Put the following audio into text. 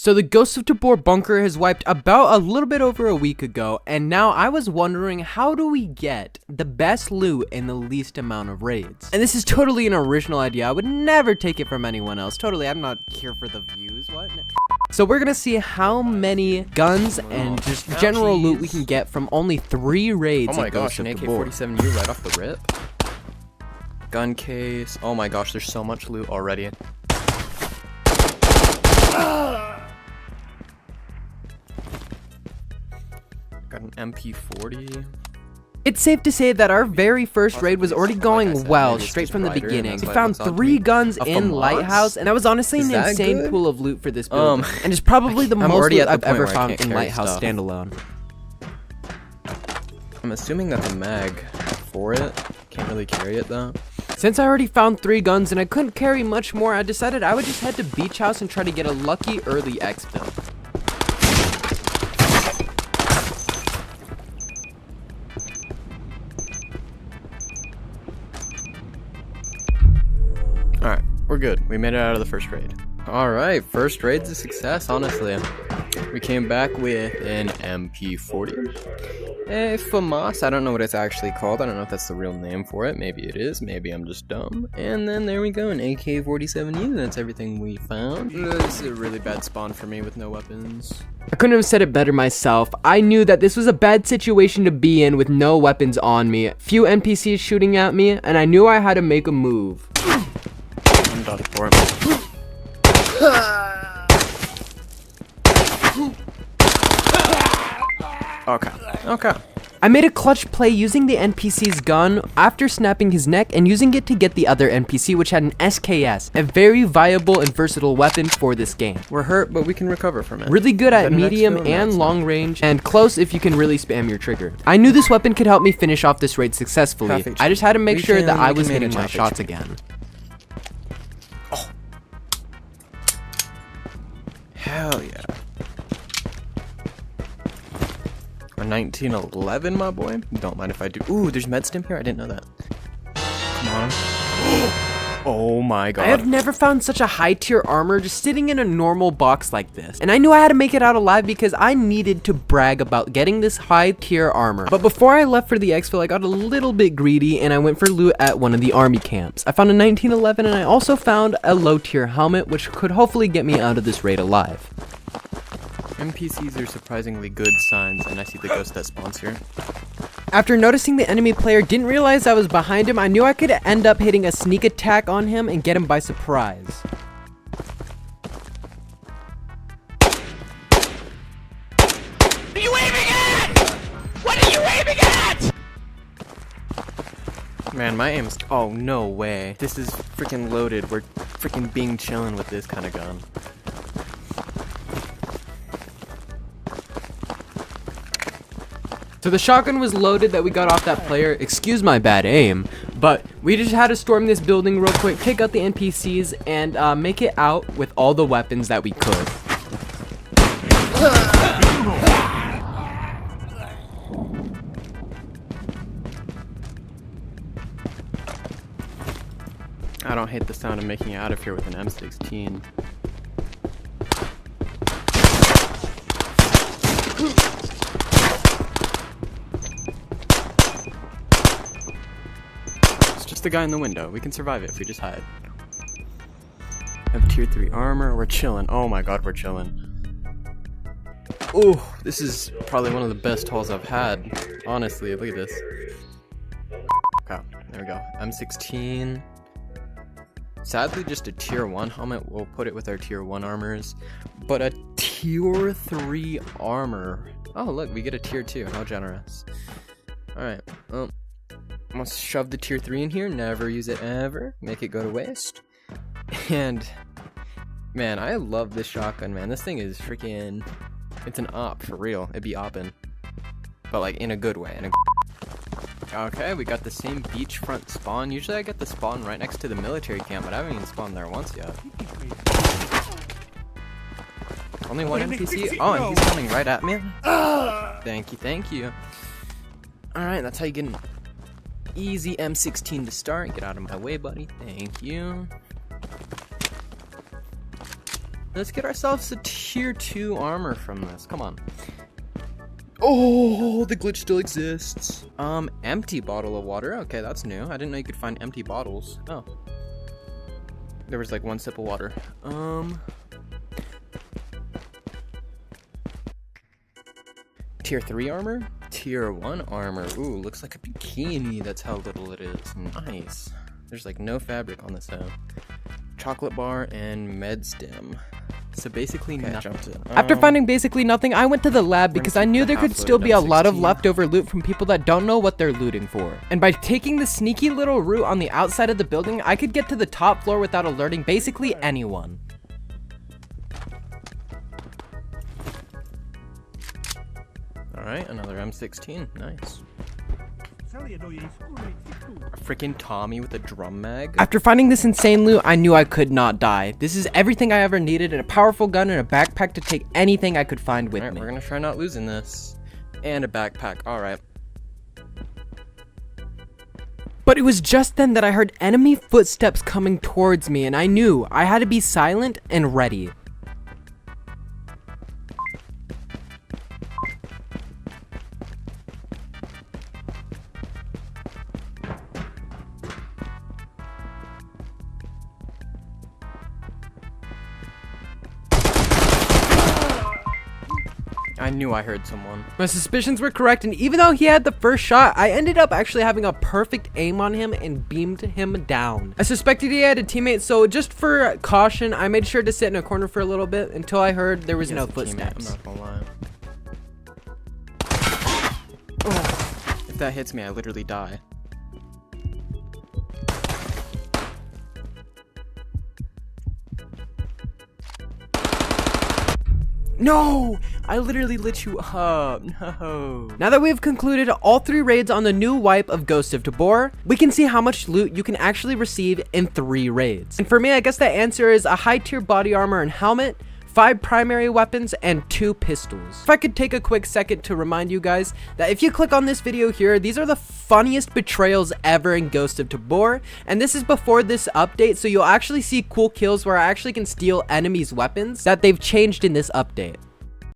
So the Ghosts of Tabor bunker has wiped about a little bit over a week ago, and now I was wondering, how do we get the best loot in the least amount of raids? And this is totally an original idea. I would never take it from anyone else. Totally, I'm not here for the views. What? So we're gonna see how many guns and just general loot we can get from only 3 raids. Oh my gosh, an AK-47U right off the rip. Gun case. Oh my gosh, there's so much loot already. Got an MP40. It's safe to say that our very first raid was already going well straight from the beginning. We found 3 guns in Lighthouse, and that was honestly an insane pool of loot for this build. And it's probably the most loot I've ever found in Lighthouse standalone. I'm assuming that the mag for it can't really carry it though. Since I already found 3 guns and I couldn't carry much more, I decided I would just head to Beach House and try to get a lucky early exfil. Alright, we're good. We made it out of the first raid. Alright, first raid's a success, honestly. We came back with an MP40. A FAMAS, I don't know what it's actually called. I don't know if that's the real name for it. Maybe it is. Maybe I'm just dumb. And then there we go, an AK-47U. That's everything we found. This is a really bad spawn for me with no weapons. I couldn't have said it better myself. I knew that this was a bad situation to be in with no weapons on me, few NPCs shooting at me, and I knew I had to make a move. I'm done for it. Okay. I made a clutch play using the NPC's gun after snapping his neck and using it to get the other NPC, which had an SKS, a very viable and versatile weapon for this game. We're hurt, but we can recover from it. Really good at medium and long range, and close if you can really spam your trigger. I knew this weapon could help me finish off this raid successfully. I just had to make sure that I was hitting my shots again. Oh. Hell yeah. A 1911, my boy. Don't mind if I do. Ooh, there's medstim here? I didn't know that. Come on. Oh my god. I have never found such a high tier armor just sitting in a normal box like this. And I knew I had to make it out alive because I needed to brag about getting this high tier armor. But before I left for the exfil, I got a little bit greedy and I went for loot at one of the army camps. I found a 1911 and I also found a low tier helmet, which could hopefully get me out of this raid alive. NPCs are surprisingly good signs, and I see the ghost that spawns here. After noticing the enemy player didn't realize I was behind him, I knew I could end up hitting a sneak attack on him and get him by surprise. What are you aiming at? What are you aiming at? Man, my aim's... Oh, no way. This is freaking loaded. We're freaking being chillin' with this kind of gun. So the shotgun was loaded that we got off that player, excuse my bad aim, but we just had to storm this building real quick, take out the NPCs, and make it out with all the weapons that we could. I don't hate the sound of making it out of here with an M16. The guy in the window. We can survive it if we just hide. Have tier 3 armor. We're chilling. Oh my god, we're chilling. Ooh, this is probably one of the best hauls I've had. Honestly, look at this. Okay, there we go. M16. Sadly, just a tier 1 helmet. We'll put it with our tier 1 armors. But a tier 3 armor. Oh, look, we get a tier 2. How generous. Alright, well. I'm gonna shove the tier 3 in here, never use it ever, make it go to waste. And, man, I love this shotgun, man. This thing is freaking, it's an op, for real. It'd be oppin'. But, like, in a good way. Okay, we got the same beachfront spawn. Usually I get the spawn right next to the military camp, but I haven't even spawned there once yet. Only one NPC? Oh, and he's coming right at me? Thank you, thank you. Alright, that's how you get an easy M16 to start. Get out of my way, buddy. Thank you. Let's get ourselves a tier 2 armor from this. Come on. Oh, the glitch still exists. Empty bottle of water. Okay, that's new. I didn't know you could find empty bottles. Oh. There was like 1 sip of water. Tier 3 armor? Tier 1 armor. Ooh, looks like a bikini. That's how little it is. Nice. There's like no fabric on this though. Chocolate bar and med stem. So basically nothing. After finding basically nothing, I went to the lab because I knew there could still be a lot of leftover loot from people that don't know what they're looting for. And by taking the sneaky little route on the outside of the building, I could get to the top floor without alerting basically anyone. Alright, another M16. Nice. A freaking Tommy with a drum mag. After finding this insane loot, I knew I could not die. This is everything I ever needed, and a powerful gun and a backpack to take anything I could find with me. We're gonna try not losing this. And a backpack. Alright. But it was just then that I heard enemy footsteps coming towards me, and I knew I had to be silent and ready. I knew I heard someone. My suspicions were correct, and even though he had the first shot, I ended up actually having a perfect aim on him and beamed him down. I suspected he had a teammate, so just for caution, I made sure to sit in a corner for a little bit until I heard there was no footsteps. I'm not gonna lie. Oh, if that hits me, I literally die. No! I literally lit you up. No. Now that we have concluded all 3 raids on the new wipe of Ghosts of Tabor, we can see how much loot you can actually receive in 3 raids. And for me, I guess the answer is a high tier body armor and helmet, 5 primary weapons, and 2 pistols. If I could take a quick second to remind you guys that if you click on this video here, these are the funniest betrayals ever in Ghosts of Tabor, and this is before this update, so you'll actually see cool kills where I actually can steal enemies' weapons that they've changed in this update.